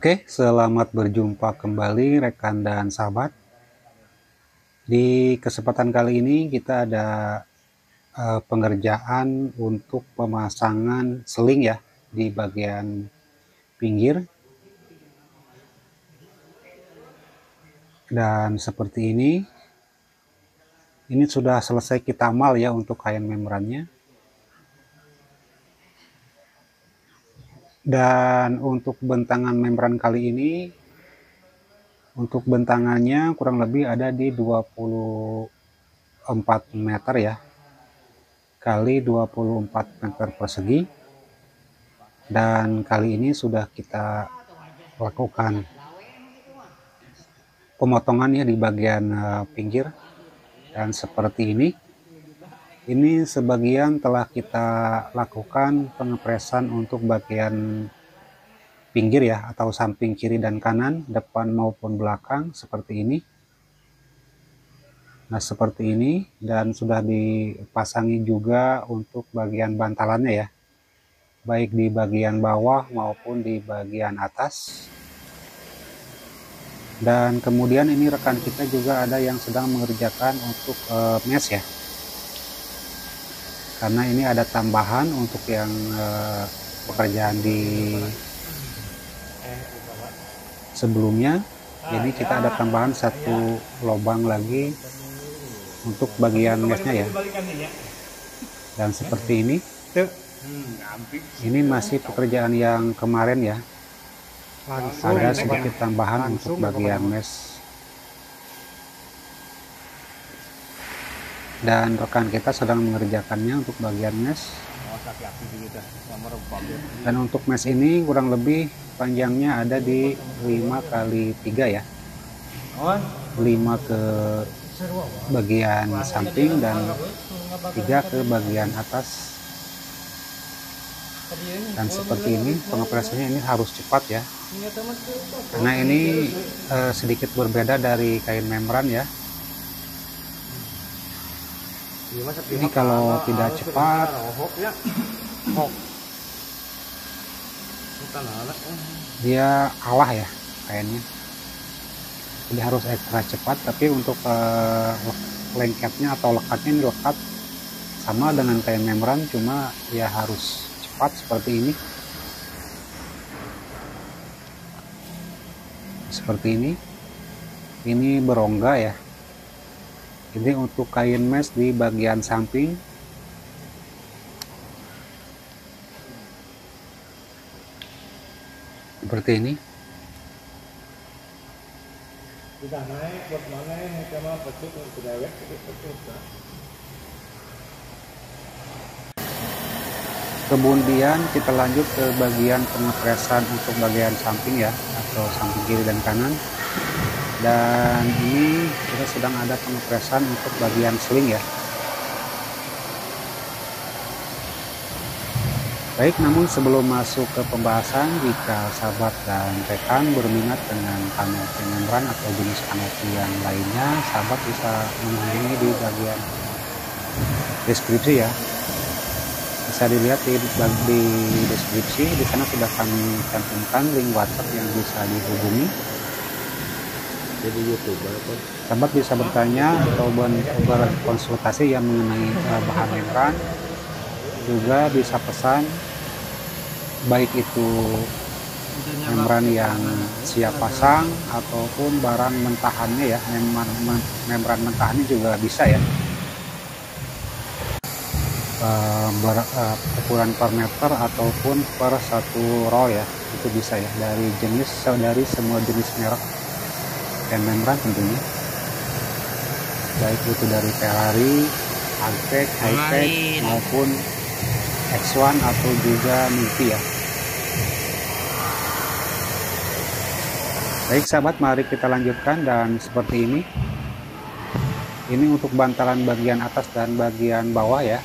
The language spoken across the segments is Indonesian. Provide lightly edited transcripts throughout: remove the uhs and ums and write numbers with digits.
Oke, selamat berjumpa kembali rekan dan sahabat. Di kesempatan kali ini kita ada pengerjaan untuk pemasangan seling ya di bagian pinggir. Dan seperti ini sudah selesai kita amal ya untuk kain membrannya. Dan untuk bentangan membran kali ini, untuk bentangannya kurang lebih ada di 24 meter ya, kali 24 meter persegi. Dan kali ini sudah kita lakukan pemotongannya di bagian pinggir. Dan seperti ini sebagian telah kita lakukan pengepresan untuk bagian pinggir ya, atau samping kiri dan kanan, depan maupun belakang seperti ini. Nah seperti ini, dan sudah dipasangi juga untuk bagian bantalannya ya, baik di bagian bawah maupun di bagian atas. Dan kemudian ini rekan kita juga ada yang sedang mengerjakan untuk mesh ya, karena ini ada tambahan untuk yang pekerjaan di sebelumnya. Jadi kita ada tambahan satu lubang lagi untuk bagian meshnya ya. Dan seperti ini masih pekerjaan yang kemarin ya, ada sedikit tambahan untuk bagian mesh. Dan rekan kita sedang mengerjakannya untuk bagian mesh. Dan untuk mesh ini kurang lebih panjangnya ada di 5x3 ya, 5 ke bagian samping dan 3 ke bagian atas. Dan seperti ini pengepresannya ini harus cepat ya, karena ini sedikit berbeda dari kain membran ya. Ini kalau tidak cepat dia kalah ya kainnya, jadi harus ekstra cepat. Tapi untuk lengketnya atau lekatnya ini lekat sama dengan kain membran, cuma ya harus cepat seperti ini. Seperti ini berongga ya. Ini untuk kain mesh di bagian samping. Seperti ini. Kemudian kita lanjut ke bagian pengepresan untuk bagian samping ya, atau samping kiri dan kanan. Dan ini kita sedang ada pengepresan untuk bagian seling ya. Baik, namun sebelum masuk ke pembahasan, jika sahabat dan rekan berminat dengan kanopi membran atau jenis kanopi yang lainnya, sahabat bisa menghubungi di bagian deskripsi ya. Bisa dilihat di deskripsi, di sana sudah kami cantumkan link WhatsApp yang bisa dihubungi. Jadi YouTuber, sahabat bisa bertanya atau berkonsultasi yang mengenai bahan membran, juga bisa pesan baik itu membran yang siap pasang ataupun barang mentahannya ya, membran mentahannya juga bisa ya. Ukuran per meter ataupun per satu roll ya, itu bisa ya, dari semua jenis merek dan membran tentunya, baik itu dari Ferrari, Agtech, Hitech maupun X1 atau juga Multi ya. Baik sahabat, mari kita lanjutkan. Dan seperti ini untuk bantalan bagian atas dan bagian bawah ya.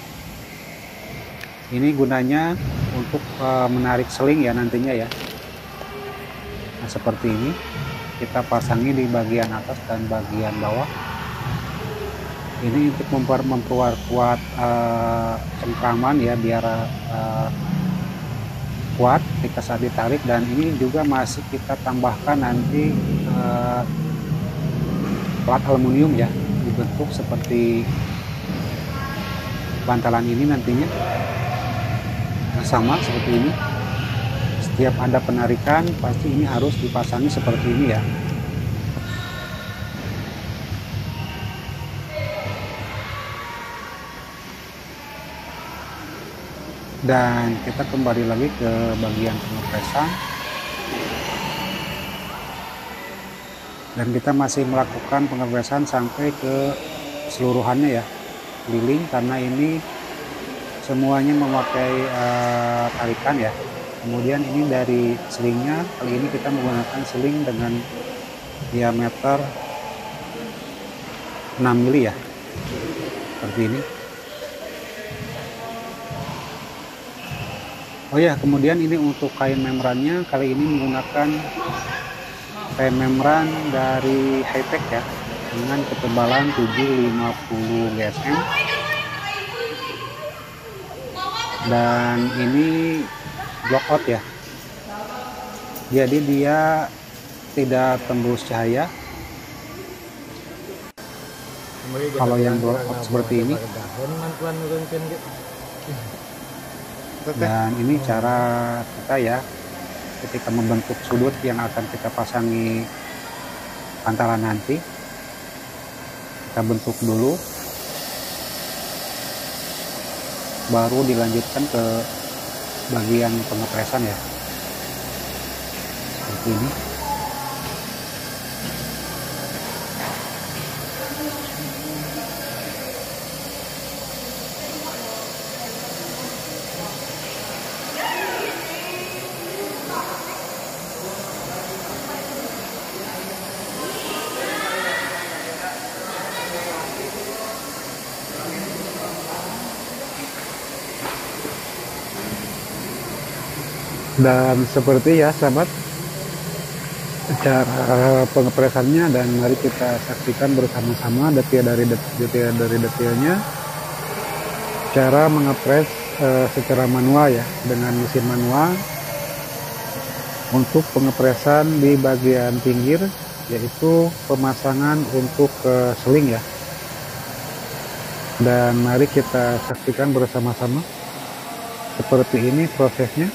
Ini gunanya untuk menarik seling ya nantinya ya. Nah seperti ini kita pasangi di bagian atas dan bagian bawah. Ini untuk memperkuat cengkraman ya, biar kuat ketika saat ditarik, dan ini juga masih kita tambahkan nanti plat aluminium ya, dibentuk seperti bantalan ini nantinya. Nah, sama seperti ini. Setiap ada penarikan pasti ini harus dipasangi seperti ini ya. Dan kita kembali lagi ke bagian pengepresan, dan kita masih melakukan pengepresan sampai ke seluruhannya ya, keliling, karena ini semuanya memakai tarikan ya. Kemudian ini dari selingnya, kali ini kita menggunakan seling dengan diameter 6 mili ya, seperti ini. Oh ya, kemudian ini untuk kain membrannya, kali ini menggunakan kain membran dari Hi-Tech ya, dengan ketebalan 750 GSM, dan ini block out ya, jadi dia tidak tembus cahaya. Kalau yang block out seperti ini. Dan ini cara kita ya ketika membentuk sudut yang akan kita pasangi bantalan nanti. Kita bentuk dulu, baru dilanjutkan ke bagian pengepresan ya, seperti ini. Dan seperti ya sahabat, cara pengepresannya, dan mari kita saksikan bersama-sama detail dari detailnya, cara mengepres secara manual ya, dengan mesin manual untuk pengepresan di bagian pinggir, yaitu pemasangan untuk seling ya. Dan mari kita saksikan bersama-sama seperti ini prosesnya.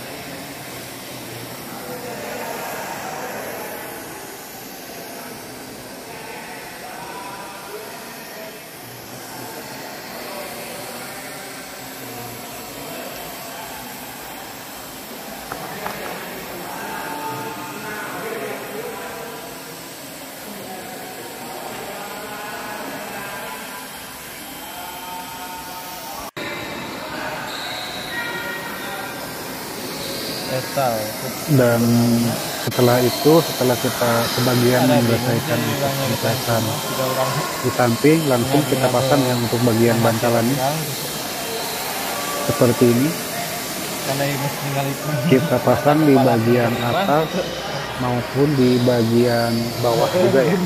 Dan setelah itu, setelah kita sebagian menyelesaikan pengepresan di samping, langsung kita pasang yang untuk bagian bantalannya seperti ini. Kita pasang di bagian atas maupun di bagian bawah juga ya.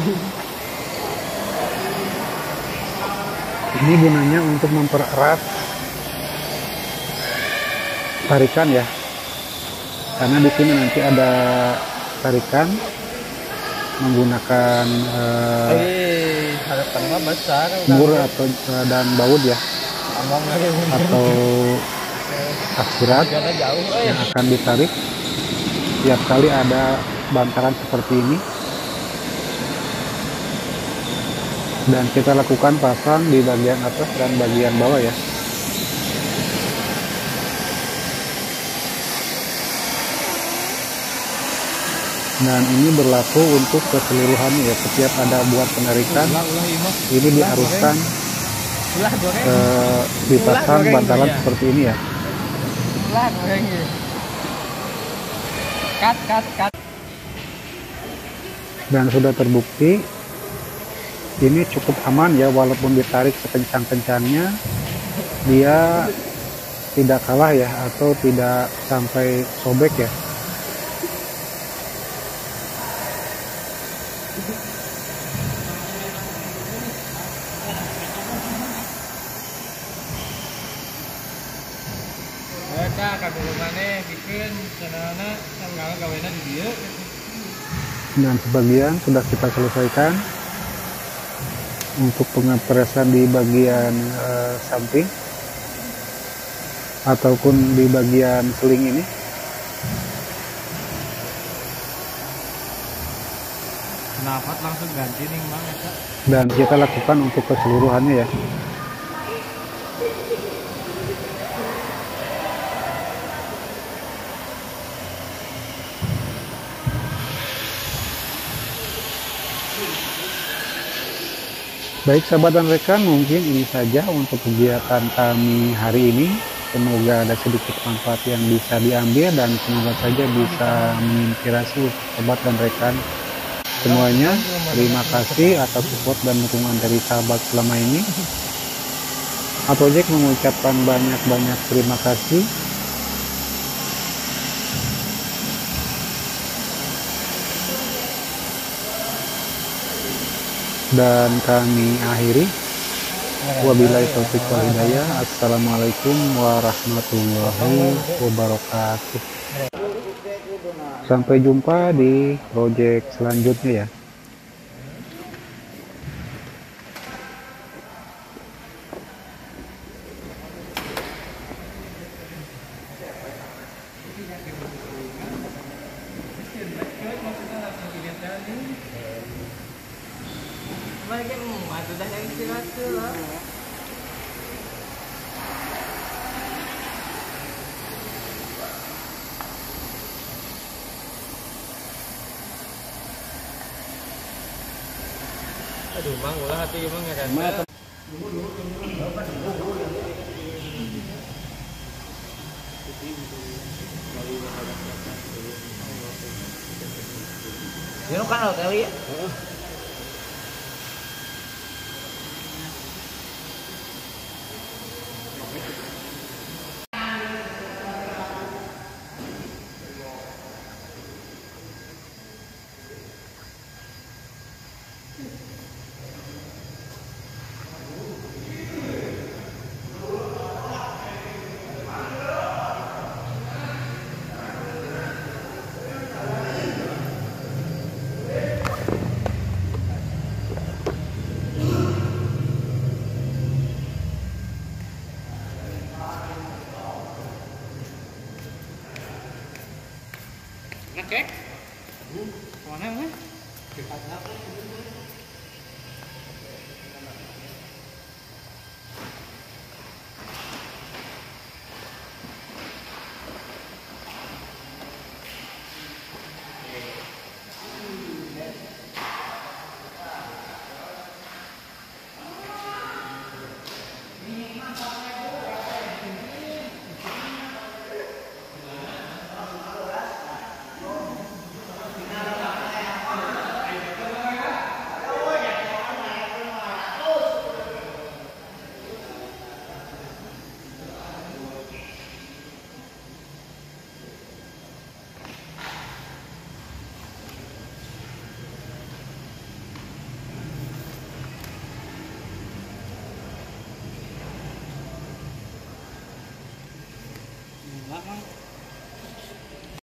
Ini gunanya untuk mempererat tarikan ya, karena di sini nanti ada tarikan menggunakan bur atau dan baut ya, atau aspirat yang akan ditarik tiap kali ada bantalan seperti ini. Dan kita lakukan pasang di bagian atas dan bagian bawah ya. Dan ini berlaku untuk keseluruhannya ya. Setiap ada buat penarikan, ini diharuskan dipasang bantalan seperti ini ya. Dan sudah terbukti ini cukup aman ya, walaupun ditarik sekencang-kencangnya, dia tidak kalah ya, atau tidak sampai sobek ya. Nah, kabulungannya bikin channelnya tanggal gawena di dia. Dan sebagian sudah kita selesaikan untuk pengepresan di bagian samping ataupun di bagian seling ini. Kenapa langsung ganti nih bang? Dan kita lakukan untuk keseluruhannya ya. Baik sahabat dan rekan, mungkin ini saja untuk kegiatan kami hari ini. Semoga ada sedikit manfaat yang bisa diambil dan semoga saja bisa menginspirasi sahabat dan rekan semuanya. Terima kasih atas support dan dukungan dari sahabat selama ini. Project mengucapkan banyak-banyak terima kasih. Dan kami akhiri. Wabillahi taufiq wal hidayah. Assalamualaikum warahmatullahi wabarakatuh. Sampai jumpa di project selanjutnya ya. Aduh, mang, ulah hati emang ya kan. Dia kan hotel ya. Ngecek? Mana?